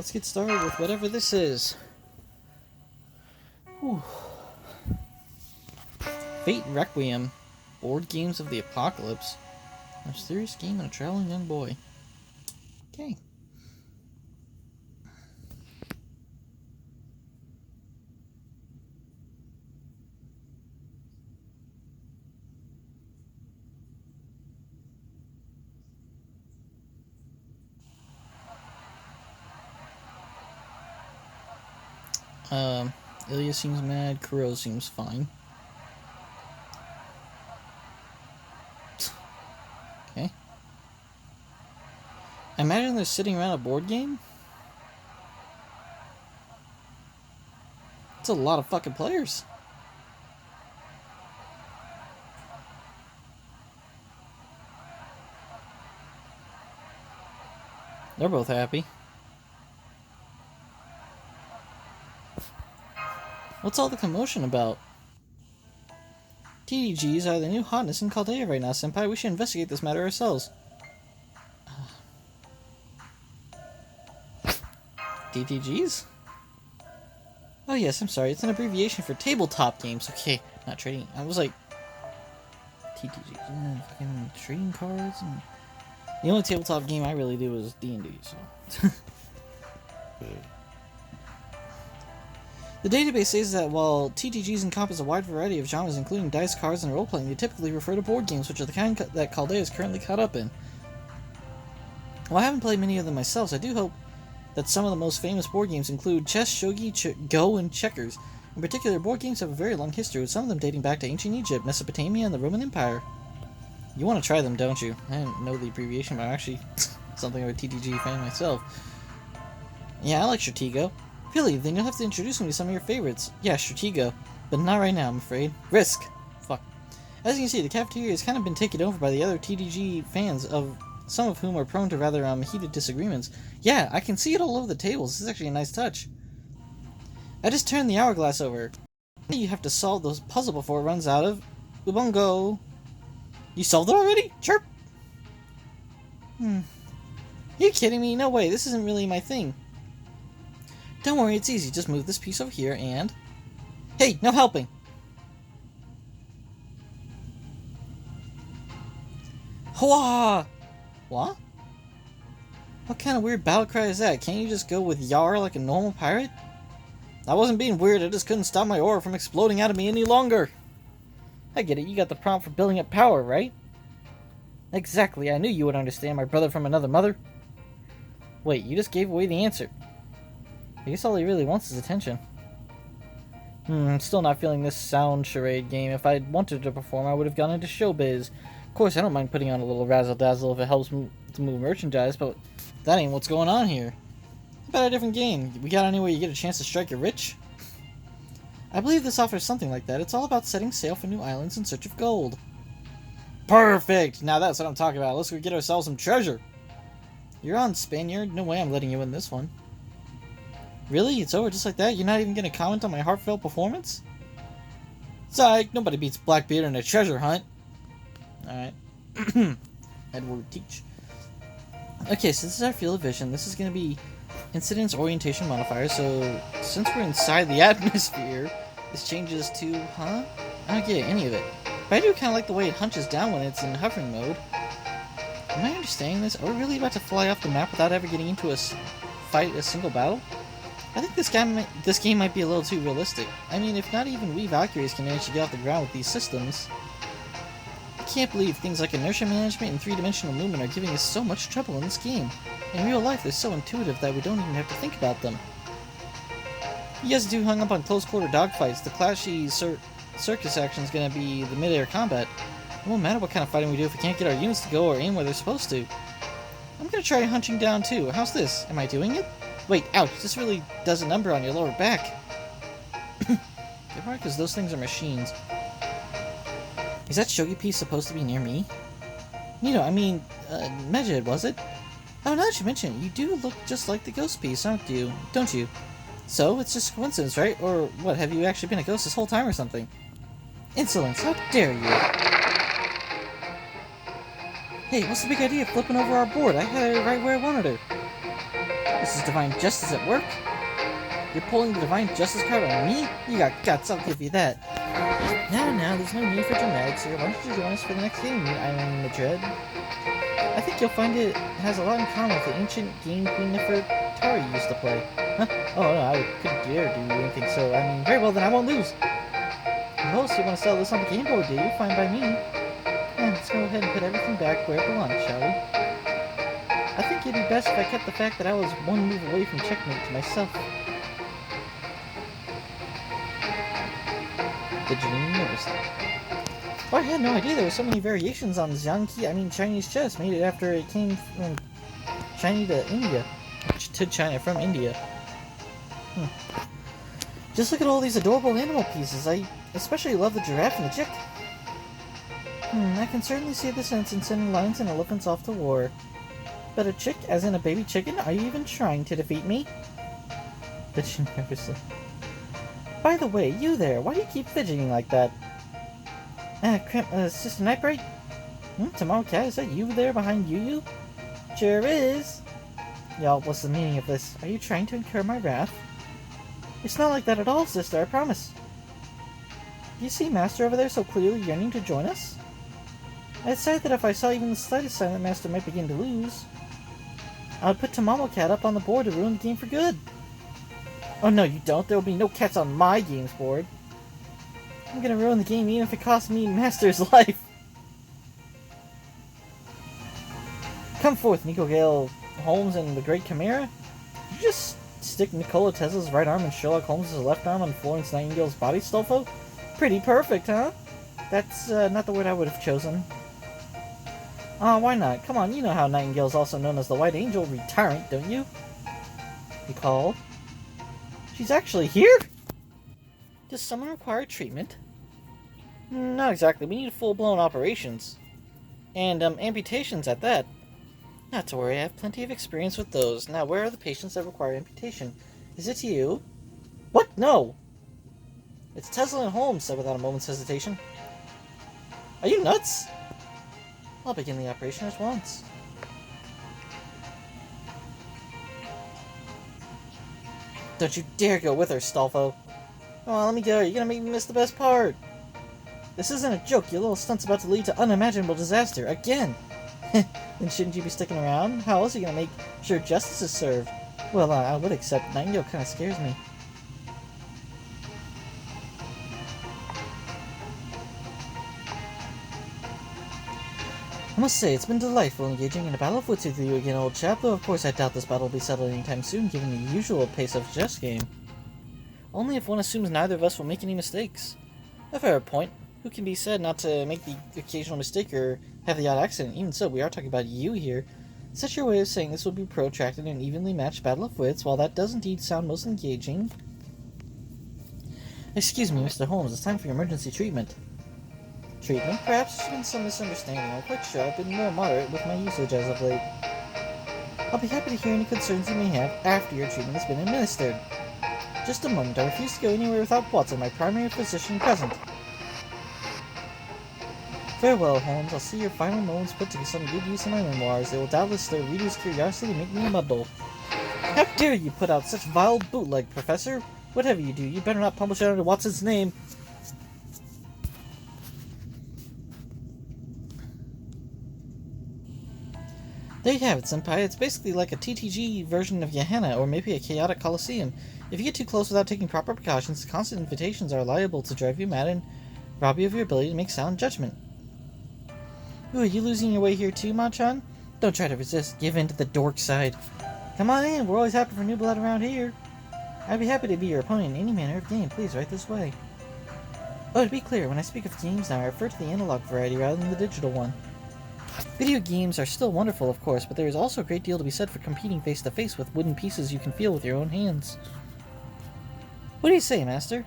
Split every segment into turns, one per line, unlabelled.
let's get started with whatever this is. Whew. Fate Requiem. Board Games of the Apocalypse. A mysterious game and a traveling young boy. Okay. Ilya seems mad, Kuro seems fine. Okay. I imagine they're sitting around a board game? That's a lot of fucking players. They're both happy. What's all the commotion about? TDGs are the new hotness in Chaldea right now, Senpai. We should investigate this matter ourselves. TTGs? Oh yes, I'm sorry. It's an abbreviation for tabletop games. Okay, not trading. I was like... TTGs. Yeah, fucking trading cards and... The only tabletop game I really do is D&D, so... The database says that while TTGs encompass a wide variety of genres including dice, cards, and role-playing, they typically refer to board games, which are the kind that Chaldea is currently caught up in. While I haven't played many of them myself, so I do hope that some of the most famous board games include chess, shogi, go, and checkers. In particular, board games have a very long history, with some of them dating back to ancient Egypt, Mesopotamia, and the Roman Empire. You want to try them, don't you? I didn't know the abbreviation, but I'm actually something of a TTG fan myself. Yeah, I like FateGO. Really? Then you'll have to introduce me to some of your favorites. Yeah, FateGO. But not right now, I'm afraid. Risk! Fuck. As you can see, the cafeteria has kind of been taken over by the other TTG fans, of some of whom are prone to rather heated disagreements. Yeah, I can see it all over the tables. This is actually a nice touch. I just turned the hourglass over. You have to solve the puzzle before it runs out of Ubongo. You solved it already? Chirp! You kidding me? No way, this isn't really my thing. Don't worry, it's easy. Just move this piece over here and... Hey, no helping! Hwah! What? What kind of weird battle cry is that? Can't you just go with Yar like a normal pirate? I wasn't being weird, I just couldn't stop my aura from exploding out of me any longer. I get it, you got the prompt for building up power, right? Exactly, I knew you would understand, my brother from another mother. Wait, you just gave away the answer. I guess all he really wants is attention. I'm still not feeling this sound charade game. If I'd wanted to perform, I would have gone into showbiz. Of course, I don't mind putting on a little razzle-dazzle if it helps to move merchandise, but that ain't what's going on here. How about a different game? We got anywhere you get a chance to strike it rich? I believe this offers something like that. It's all about setting sail for new islands in search of gold. Perfect! Now that's what I'm talking about. Let's go get ourselves some treasure. You're on, Spaniard. No way I'm letting you win this one. Really? It's over just like that? You're not even going to comment on my heartfelt performance? Psych! Nobody beats Blackbeard in a treasure hunt. Alright. Edward, teach. Okay, so this is our field of vision. This is going to be incidence orientation modifier. So, since we're inside the atmosphere, this changes to... Huh? I don't get any of it. But I do kind of like the way it hunches down when it's in hovering mode. Am I understanding this? Are we really about to fly off the map without ever getting into a single battle? I think this game might be a little too realistic. I mean, if not even we Valkyries can manage to get off the ground with these systems. I can't believe things like inertia management and three-dimensional movement are giving us so much trouble in this game. In real life, they're so intuitive that we don't even have to think about them. You guys do hung up on close-quarter dogfights. The clashy circus action is going to be the mid-air combat. It won't matter what kind of fighting we do if we can't get our units to go or aim where they're supposed to. I'm going to try hunching down too. How's this? Am I doing it? Wait, ouch, this really does a number on your lower back. Good part, because those things are machines. Is that shogi piece supposed to be near me? You know, I mean, Medjed, was it? Oh, now that you mention it, you do look just like the ghost piece, don't you? So, it's just a coincidence, right? Or what, have you actually been a ghost this whole time or something? Insolence, how dare you! Hey, what's the big idea of flipping over our board? I had her right where I wanted her. This is divine justice at work? You're pulling the divine justice card on me? You got guts, I'll give you that. Now, there's no need for dramatics here. Why don't you join us for the next game, Eileen Madrid? I think you'll find it has a lot in common with the ancient game Queen Nefertari used to play. Huh? Oh no, I couldn't dare do anything, so I mean, very well then, I won't lose. Oh, so you want to sell this on the Game Boy, do you? Fine by me. Yeah, let's go ahead and put everything back where it belongs, shall we? I think it'd be best if I kept the fact that I was one move away from checkmate to myself. Fidgeting nervously. Oh, I had no idea there were so many variations on Chinese chess, made it after it came from China to India. To China from India. Just look at all these adorable animal pieces. I especially love the giraffe and the chick. I can certainly see the sense in sending lions and elephants off to war. But a chick, as in a baby chicken? Are you even trying to defeat me? Fidgeting nervously. By the way, you there, why do you keep fidgeting like that? Sister Nightbright? Tomorrow Cat, is that you there behind Yu? Sure is. Y'all, what's the meaning of this? Are you trying to incur my wrath? It's not like that at all, sister, I promise. Do you see Master over there so clearly yearning to join us? I decided that if I saw even the slightest sign that Master might begin to lose, I would put Tamamo Cat up on the board to ruin the game for good. Oh no, you don't. There will be no cats on my games board. I'm gonna ruin the game even if it costs me Master's life. Come forth, Nico Gale Holmes and the Great Chimera. Did you just stick Nikola Tesla's right arm and Sherlock Holmes' left arm on Florence Nightingale's body, Stolfo? Pretty perfect, huh? That's not the word I would have chosen. Why not? Come on, you know how Nightingale's also known as the White Angel Retyrant, don't you? Recall. She's actually here? Does someone require treatment? Not exactly. We need full-blown operations. And, amputations at that. Not to worry, I have plenty of experience with those. Now, where are the patients that require amputation? Is it you? What? No! It's Tesla and Holmes, said without a moment's hesitation. Are you nuts? I'll begin the operation at once. Don't you dare go with her, Stolfo. Come on, let me go. You're gonna make me miss the best part. This isn't a joke. Your little stunt's about to lead to unimaginable disaster. Again. Then shouldn't you be sticking around? How else are you gonna make sure justice is served? Well, I would accept. Nightingale kinda scares me. I must say, it's been delightful engaging in a battle of wits with you again, old chap, though of course I doubt this battle will be settled anytime soon, given the usual pace of a chess game. Only if one assumes neither of us will make any mistakes. A fair point. Who can be said not to make the occasional mistake or have the odd accident? Even so, we are talking about you here. Such your way of saying this will be protracted and evenly matched battle of wits, while that does indeed sound most engaging. Excuse me, Mr. Holmes, it's time for your emergency treatment. Treatment? Perhaps there's been some misunderstanding. I'm quite sure I've been more moderate with my usage as of late. I'll be happy to hear any concerns you may have after your treatment has been administered. Just a moment, I refuse to go anywhere without Watson, my primary physician, present. Farewell, Holmes. I'll see your final moments put to some good use in my memoirs. They will doubtless stir readers' curiosity and make me a muddle. How dare you put out such vile bootleg, Professor? Whatever you do, you better not publish it under Watson's name. There you have it, Senpai. It's basically like a TTG version of Yahanna, or maybe a chaotic Colosseum. If you get too close without taking proper precautions, constant invitations are liable to drive you mad and rob you of your ability to make sound judgment. Ooh, are you losing your way here too, Machan? Don't try to resist. Give in to the dork side. Come on in. We're always happy for new blood around here. I'd be happy to be your opponent in any manner of game. Please, right this way. Oh, to be clear, when I speak of games now, I refer to the analog variety rather than the digital one. Video games are still wonderful, of course, but there is also a great deal to be said for competing face-to-face with wooden pieces you can feel with your own hands. What do you say, Master?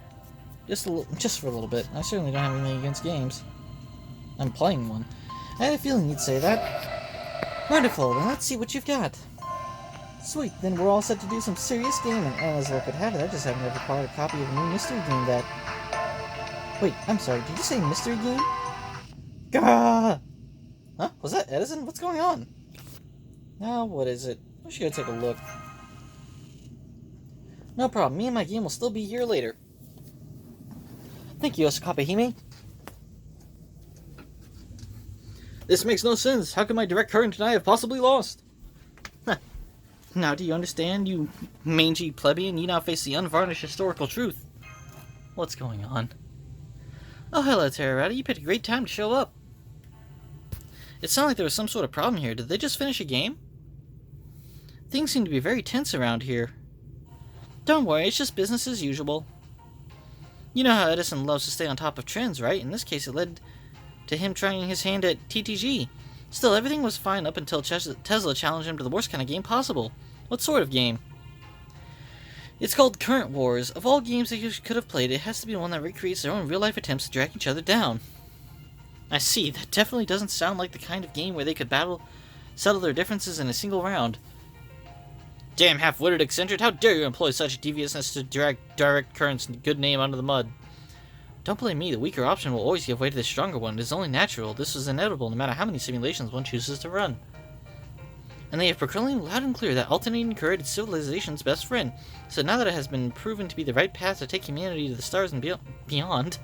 Just for a little bit. I certainly don't have anything against games. I'm playing one. I had a feeling you'd say that. Wonderful, then let's see what you've got. Sweet, then we're all set to do some serious gaming. And as luck would have it, I just happen to have acquired a copy of a new mystery game that... Wait, I'm sorry, did you say mystery game? Gah! Huh? Was that Edison? What's going on? Now, what is it? I should go take a look. No problem, me and my game will still be here later. Thank you, Osakapahime. This makes no sense. How could my direct current and I have possibly lost? Now do you understand, you mangy plebeian? You now face the unvarnished historical truth. What's going on? Oh, hello, Terrorata. You picked a great time to show up. It sounded like there was some sort of problem here. Did they just finish a game? Things seem to be very tense around here. Don't worry, it's just business as usual. You know how Edison loves to stay on top of trends, right? In this case, it led to him trying his hand at TTG. Still, everything was fine up until Tesla challenged him to the worst kind of game possible. What sort of game? It's called Current Wars. Of all games that you could have played, it has to be one that recreates their own real-life attempts to drag each other down. I see. That definitely doesn't sound like the kind of game where they could settle their differences in a single round. Damn half-witted eccentric, how dare you employ such deviousness to drag Direct Current's good name under the mud? Don't blame me, the weaker option will always give way to the stronger one. It is only natural. This is inevitable no matter how many simulations one chooses to run. And they have proclaimed loud and clear that alternating current is civilization's best friend. So now that it has been proven to be the right path to take humanity to the stars and beyond...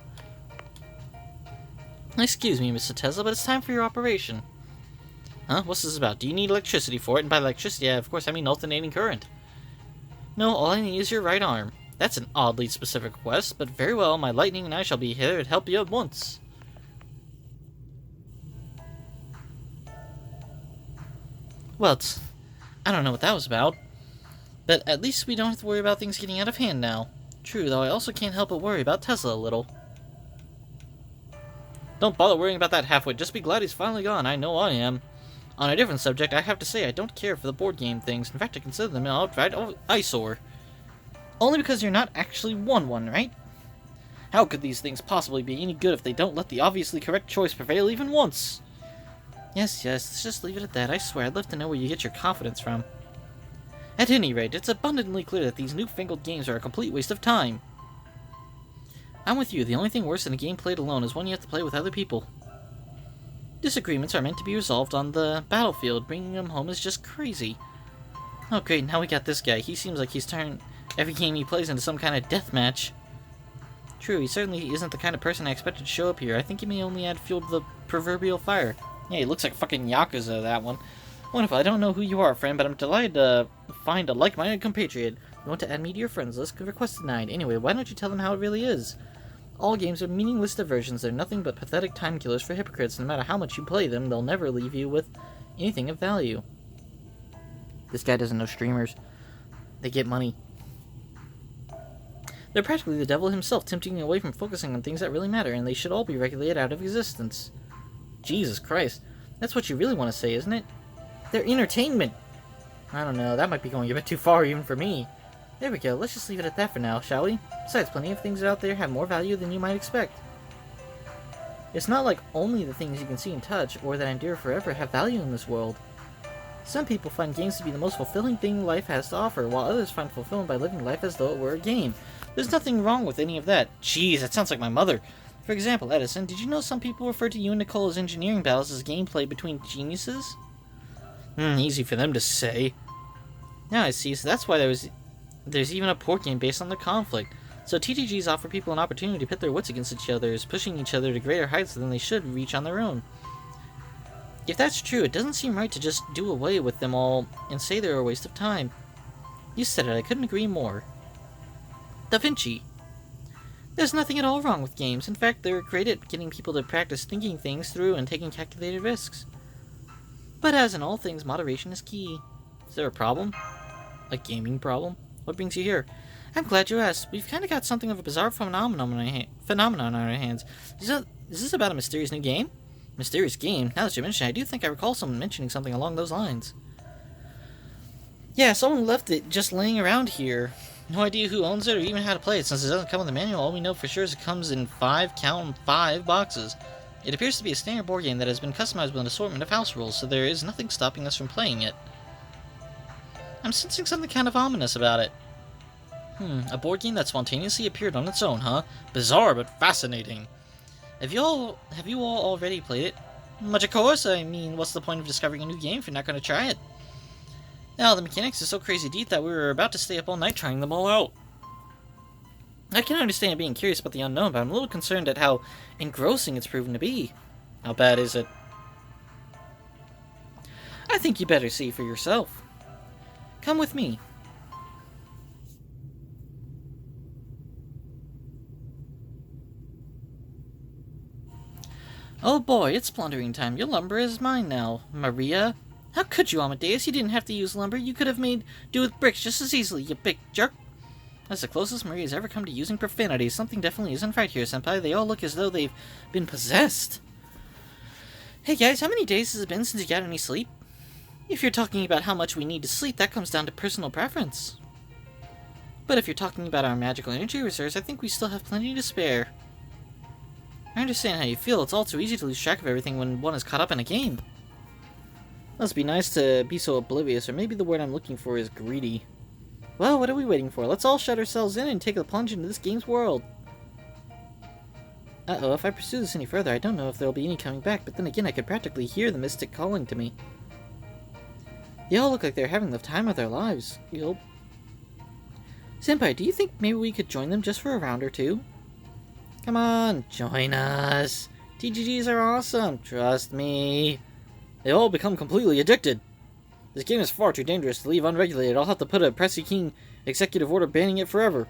Excuse me, Mr. Tesla, but it's time for your operation. Huh? What's this about? Do you need electricity for it? And by electricity, of course, I mean alternating current. No, all I need is your right arm. That's an oddly specific request, but very well, my lightning and I shall be here to help you at once. Well, I don't know what that was about. But at least we don't have to worry about things getting out of hand now. True, though I also can't help but worry about Tesla a little. Don't bother worrying about that halfwit, just be glad he's finally gone, I know I am. On a different subject, I have to say I don't care for the board game things. In fact, I consider them an outright eyesore. Only because you're not actually won one, right? How could these things possibly be any good if they don't let the obviously correct choice prevail even once? Yes, let's just leave it at that. I swear, I'd love to know where you get your confidence from. At any rate, it's abundantly clear that these newfangled games are a complete waste of time. I'm with you. The only thing worse than a game played alone is one you have to play with other people. Disagreements are meant to be resolved on the battlefield. Bringing them home is just crazy. Oh great, now we got this guy. He seems like he's turned every game he plays into some kind of death match. True, he certainly isn't the kind of person I expected to show up here. I think he may only add fuel to the proverbial fire. Yeah, he looks like fucking Yakuza, that one. Wonderful, I don't know who you are, friend, but I'm delighted to find a like-minded compatriot. You want to add me to your friends list? Request denied. Anyway, why don't you tell them how it really is? All games are meaningless diversions. They're nothing but pathetic time killers for hypocrites. No matter how much you play them, they'll never leave you with anything of value. This guy doesn't know streamers. They get money. They're practically the devil himself, tempting you away from focusing on things that really matter, and they should all be regulated out of existence. Jesus Christ. That's what you really want to say, isn't it? They're entertainment! I don't know, that might be going a bit too far even for me. There we go, let's just leave it at that for now, shall we? Besides, plenty of things out there have more value than you might expect. It's not like only the things you can see and touch, or that endure forever, have value in this world. Some people find games to be the most fulfilling thing life has to offer, while others find fulfillment by living life as though it were a game. There's nothing wrong with any of that. Jeez, that sounds like my mother. For example, Edison, did you know some people refer to you and Nicola's engineering battles as gameplay between geniuses? Easy for them to say. Now I see, so that's why there's even a port game based on the conflict. So TTGs offer people an opportunity to pit their wits against each other, pushing each other to greater heights than they should reach on their own. If that's true, it doesn't seem right to just do away with them all and say they're a waste of time. You said it, I couldn't agree more. Da Vinci. There's nothing at all wrong with games. In fact, they're great at getting people to practice thinking things through and taking calculated risks. But as in all things, moderation is key. Is there a problem? A gaming problem? What brings you here? I'm glad you asked. We've kind of got something of a bizarre phenomenon on our hands. Is this about a mysterious new game? Mysterious game? Now that you mention it, I do think I recall someone mentioning something along those lines. Yeah, someone left it just laying around here. No idea who owns it or even how to play it. Since it doesn't come with a manual, all we know for sure is it comes in 5 boxes. It appears to be a standard board game that has been customized with an assortment of house rules, so there is nothing stopping us from playing it. I'm sensing something kind of ominous about it. A board game that spontaneously appeared on its own, huh? Bizarre, but fascinating. Have you all already played it? Much of course, I mean, what's the point of discovering a new game if you're not going to try it? Now, the mechanics are so crazy deep that we were about to stay up all night trying them all out. I can understand being curious about the unknown, but I'm a little concerned at how engrossing it's proven to be. How bad is it? I think you better see for yourself. Come with me. Oh boy, it's plundering time. Your lumber is mine now, Maria. How could you, Amadeus? You didn't have to use lumber. You could have made do with bricks just as easily, you big jerk. That's the closest Maria's ever come to using profanity. Something definitely isn't right here, Senpai. They all look as though they've been possessed. Hey guys, how many days has it been since you got any sleep? If you're talking about how much we need to sleep, that comes down to personal preference. But if you're talking about our magical energy reserves, I think we still have plenty to spare. I understand how you feel. It's all too easy to lose track of everything when one is caught up in a game. Must be nice to be so oblivious, or maybe the word I'm looking for is greedy. Well, what are we waiting for? Let's all shut ourselves in and take a plunge into this game's world. Uh-oh, if I pursue this any further, I don't know if there'll be any coming back, but then again, I could practically hear the mystic calling to me. They all look like they're having the time of their lives. Yup. Senpai, do you think maybe we could join them just for a round or two? Come on, join us. TGGs are awesome, trust me. They all become completely addicted. This game is far too dangerous to leave unregulated. I'll have to put a Pressy King executive order banning it forever.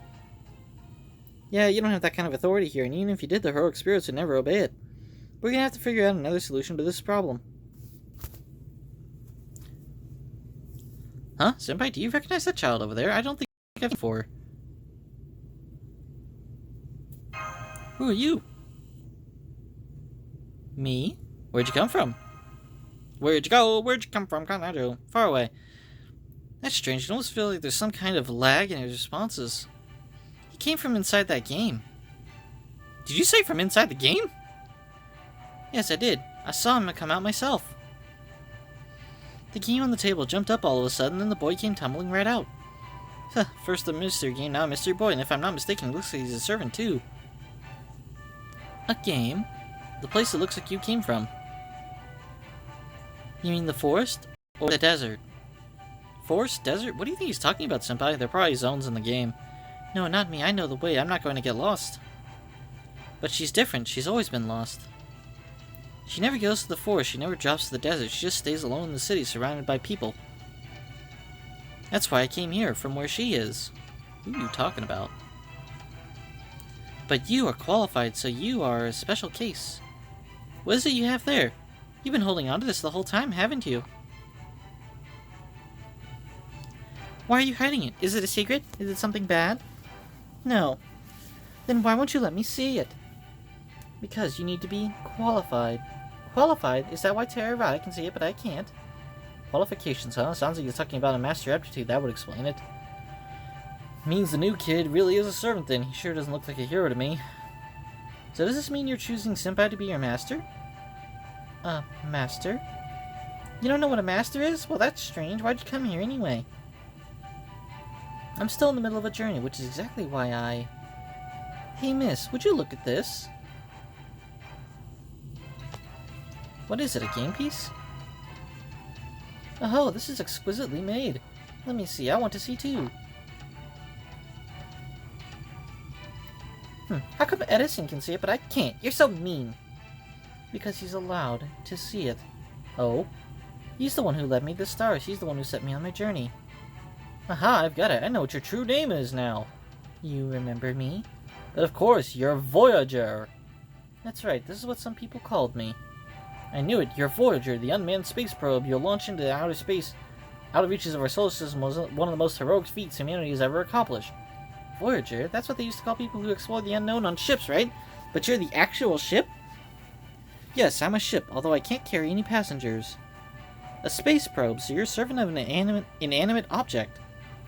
Yeah, you don't have that kind of authority here, and even if you did, the heroic spirits would never obey it. We're gonna have to figure out another solution to this problem. Huh? Senpai, do you recognize that child over there? I don't think I've seen before. Who are you? Me? Where'd you come from? Where'd you go? Where'd you come from? Kanado. Far away. That's strange. It almost feels like there's some kind of lag in his responses. He came from inside that game. Did you say from inside the game? Yes, I did. I saw him come out myself. The game on the table jumped up all of a sudden, and the boy came tumbling right out. Huh, first a mystery game, now a mystery boy, and if I'm not mistaken, it looks like he's a servant too. A game? The place it looks like you came from. You mean the forest? Or the desert? Forest? Desert? What do you think he's talking about, Senpai? There are probably zones in the game. No, not me. I know the way. I'm not going to get lost. But she's different. She's always been lost. She never goes to the forest. She never drops to the desert. She just stays alone in the city, surrounded by people. That's why I came here, from where she is. Who are you talking about? But you are qualified, so you are a special case. What is it you have there? You've been holding on to this the whole time, haven't you? Why are you hiding it? Is it a secret? Is it something bad? No. Then why won't you let me see it? Because you need to be qualified. Qualified? Is that why Terra can see it, but I can't? Qualifications, huh? Sounds like you're talking about a master aptitude. That would explain it. Means the new kid really is a servant then. He sure doesn't look like a hero to me. So does this mean you're choosing Senpai to be your master? Master? You don't know what a master is? Well, that's strange. Why'd you come here anyway? I'm still in the middle of a journey, which is exactly why I... Hey, miss, would you look at this? What is it, a game piece? Oh, this is exquisitely made. Let me see, I want to see too. How come Edison can see it, but I can't? You're so mean. Because he's allowed to see it. Oh? He's the one who led me to the stars. He's the one who set me on my journey. Aha, I've got it. I know what your true name is now. You remember me? But of course, you're Voyager. That's right, this is what some people called me. I knew it, you're Voyager, the unmanned space probe. You'll launch into outer space. Out of reaches of our solar system was one of the most heroic feats humanity has ever accomplished. Voyager? That's what they used to call people who explore the unknown on ships, right? But you're the actual ship? Yes, I'm a ship, although I can't carry any passengers. A space probe, so you're a servant of an inanimate object.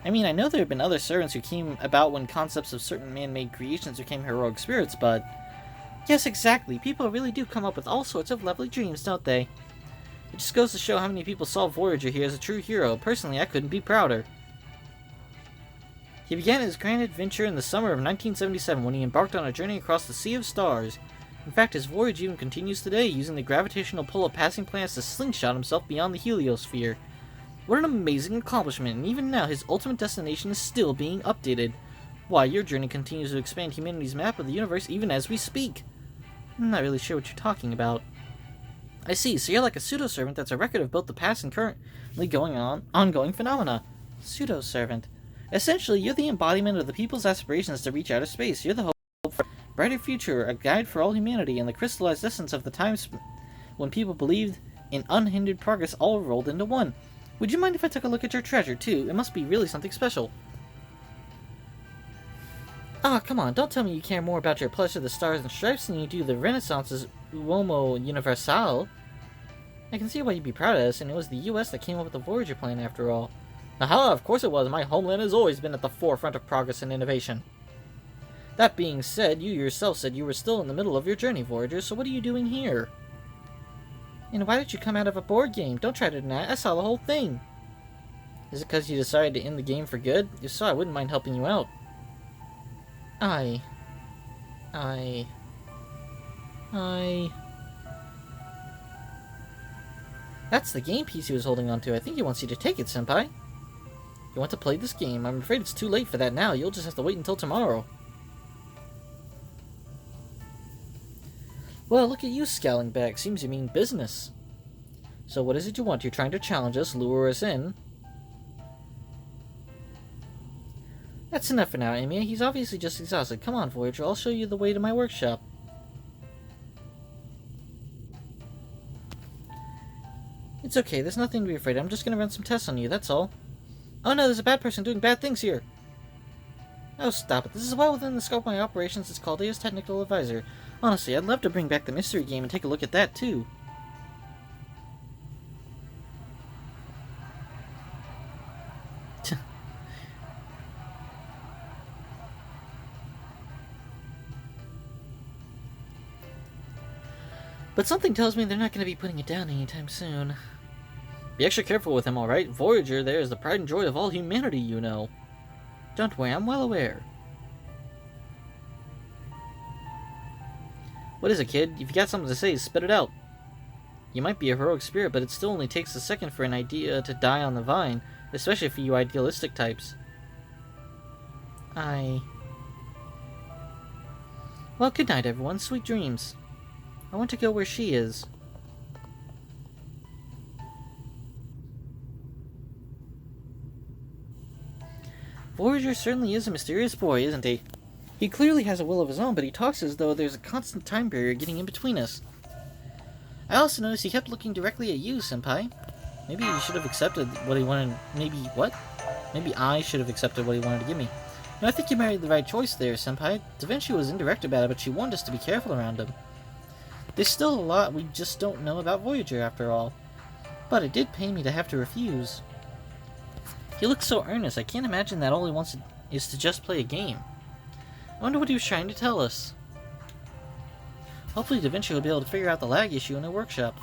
I mean, I know there have been other servants who came about when concepts of certain man-made creations became heroic spirits, but... Yes, exactly. People really do come up with all sorts of lovely dreams, don't they? It just goes to show how many people saw Voyager here as a true hero. Personally, I couldn't be prouder. He began his grand adventure in the summer of 1977 when he embarked on a journey across the Sea of Stars. In fact, his voyage even continues today, using the gravitational pull of passing planets to slingshot himself beyond the heliosphere. What an amazing accomplishment, and even now his ultimate destination is still being updated. Why, your journey continues to expand humanity's map of the universe even as we speak. I'm not really sure what you're talking about. I see, so you're like a pseudo-servant that's a record of both the past and currently ongoing phenomena. Pseudo-servant. Essentially, you're the embodiment of the people's aspirations to reach outer space. You're the hope for a brighter future, a guide for all humanity, and the crystallized essence of the times when people believed in unhindered progress all rolled into one. Would you mind if I took a look at your treasure, too? It must be really something special. Ah, come on, don't tell me you care more about your pledge to the Stars and Stripes than you do the Renaissance's Uomo Universale. I can see why you'd be proud of us, and it was the US that came up with the Voyager plan after all. Aha, of course it was. My homeland has always been at the forefront of progress and innovation. That being said, you yourself said you were still in the middle of your journey, Voyager, so what are you doing here? And why did you come out of a board game? Don't try to deny it. I saw the whole thing. Is it because you decided to end the game for good? If so, I wouldn't mind helping you out. That's the game piece he was holding on to. I think he wants you to take it, Senpai. You want to play this game? I'm afraid it's too late for that now. You'll just have to wait until tomorrow. Well, look at you scowling back. Seems you mean business. So what is it you want? You're trying to challenge us, lure us in. That's enough for now, Amy. He's obviously just exhausted. Come on, Voyager. I'll show you the way to my workshop. It's okay. There's nothing to be afraid of. I'm just gonna run some tests on you, that's all. Oh no, there's a bad person doing bad things here. Oh, stop it. This is well within the scope of my operations as Caldea's technical advisor. Honestly, I'd love to bring back the mystery game and take a look at that, too. But something tells me they're not going to be putting it down anytime soon. Be extra careful with him, alright? Voyager there is the pride and joy of all humanity, you know. Don't worry, I'm well aware. What is it, kid? If you got something to say, spit it out. You might be a heroic spirit, but it still only takes a second for an idea to die on the vine, especially for you idealistic types. Well, good night, everyone. Sweet dreams. I want to go where she is. Voyager certainly is a mysterious boy, isn't he? He clearly has a will of his own, but he talks as though there's a constant time barrier getting in between us. I also noticed he kept looking directly at you, Senpai. Maybe he should have accepted what he wanted. Maybe I should have accepted what he wanted to give me. No, I think you made the right choice there, Senpai. Da Vinci was indirect about it, but she warned us to be careful around him. There's still a lot we just don't know about Voyager, after all. But it did pain me to have to refuse. He looks so earnest, I can't imagine that all he wants is to just play a game. I wonder what he was trying to tell us. Hopefully Da Vinci will be able to figure out the lag issue in the workshop.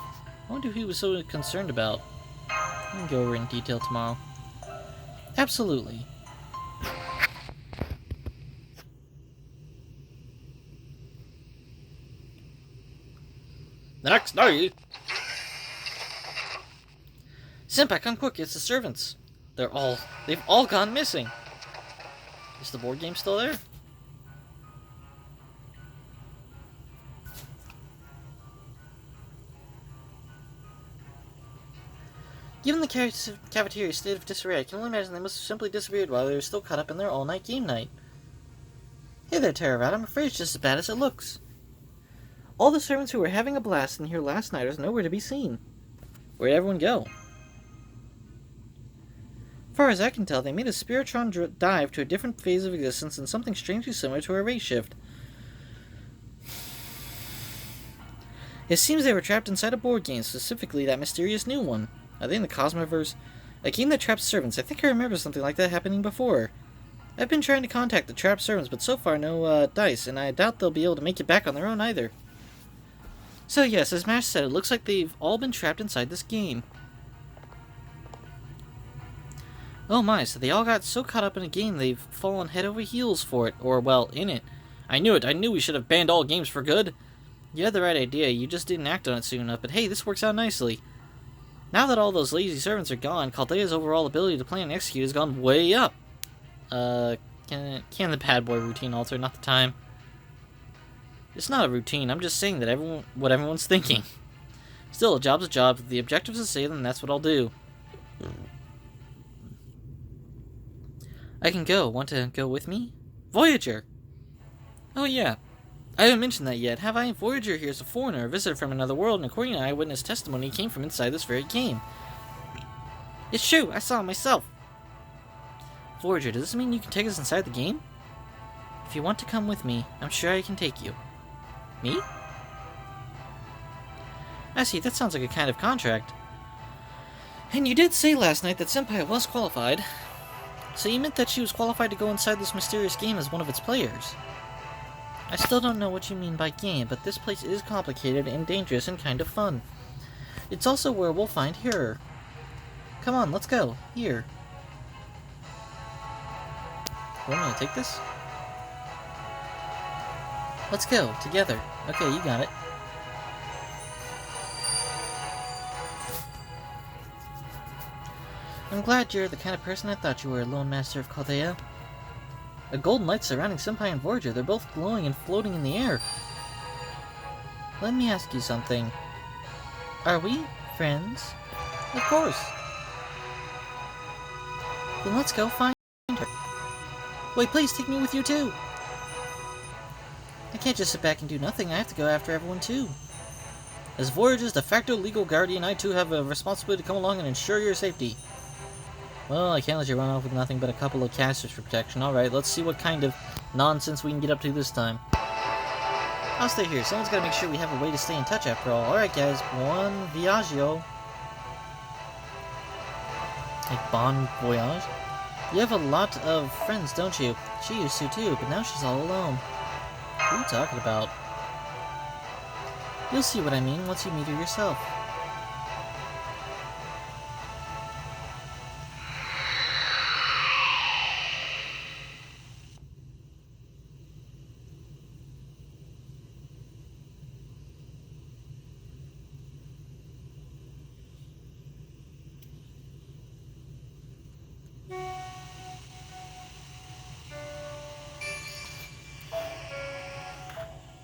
I wonder who he was so concerned about. We can go over in detail tomorrow. Absolutely. The next day... Senpai, come quick, it's the servants. They've all gone missing. Is the board game still there? Given the cafeteria's state of disarray, I can only imagine they must have simply disappeared while they were still caught up in their all-night game night. Hey there, Terravat, I'm afraid it's just as bad as it looks. All the servants who were having a blast in here last night are nowhere to be seen. Where'd everyone go? As far as I can tell, they made a Spiritron dive to a different phase of existence and something strangely similar to a race shift. It seems they were trapped inside a board game, specifically that mysterious new one. Are they in the Cosmoverse? A game that traps servants. I think I remember something like that happening before. I've been trying to contact the trapped servants, but so far no dice, and I doubt they'll be able to make it back on their own either. So yes, as Mash said, it looks like they've all been trapped inside this game. Oh my, so they all got so caught up in a game they've fallen head over heels for it, or well, in it. I knew it, I knew we should have banned all games for good. You had the right idea, you just didn't act on it soon enough, but hey, this works out nicely. Now that all those lazy servants are gone, Caldea's overall ability to plan and execute has gone way up. Can Can the bad boy routine alter? Not the time. It's not a routine. I'm just saying that what everyone's thinking. Still, a job's a job. If the objective's to save them, that's what I'll do. I can go. Want to go with me? Voyager! Oh yeah. I haven't mentioned that yet, have I? Voyager here is a foreigner, a visitor from another world, and according to eyewitness testimony, he came from inside this very game. It's true, I saw it myself. Voyager, does this mean you can take us inside the game? If you want to come with me, I'm sure I can take you. Me? I see, that sounds like a kind of contract. And you did say last night that Senpai was qualified. So you meant that she was qualified to go inside this mysterious game as one of its players. I still don't know what you mean by game, but this place is complicated and dangerous and kind of fun. It's also where we'll find her. Come on, let's go. Here. Want me to take this? Let's go, together. Okay, you got it. I'm glad you're the kind of person I thought you were, Lone Master of Chaldea. A golden light surrounding Senpai and Voyager. They're both glowing and floating in the air. Let me ask you something. Are we friends? Of course. Then let's go find her. Wait, please take me with you too. I can't just sit back and do nothing. I have to go after everyone too. As Voyager's de facto legal guardian, I too have a responsibility to come along and ensure your safety. Well, I can't let you run off with nothing but a couple of casters for protection. Alright, let's see what kind of nonsense we can get up to this time. I'll stay here. Someone's gotta make sure we have a way to stay in touch after all. Alright guys, bon viaggio. Like bon voyage? You have a lot of friends, don't you? She used to too, but now she's all alone. What are you talking about? You'll see what I mean once you meet her yourself.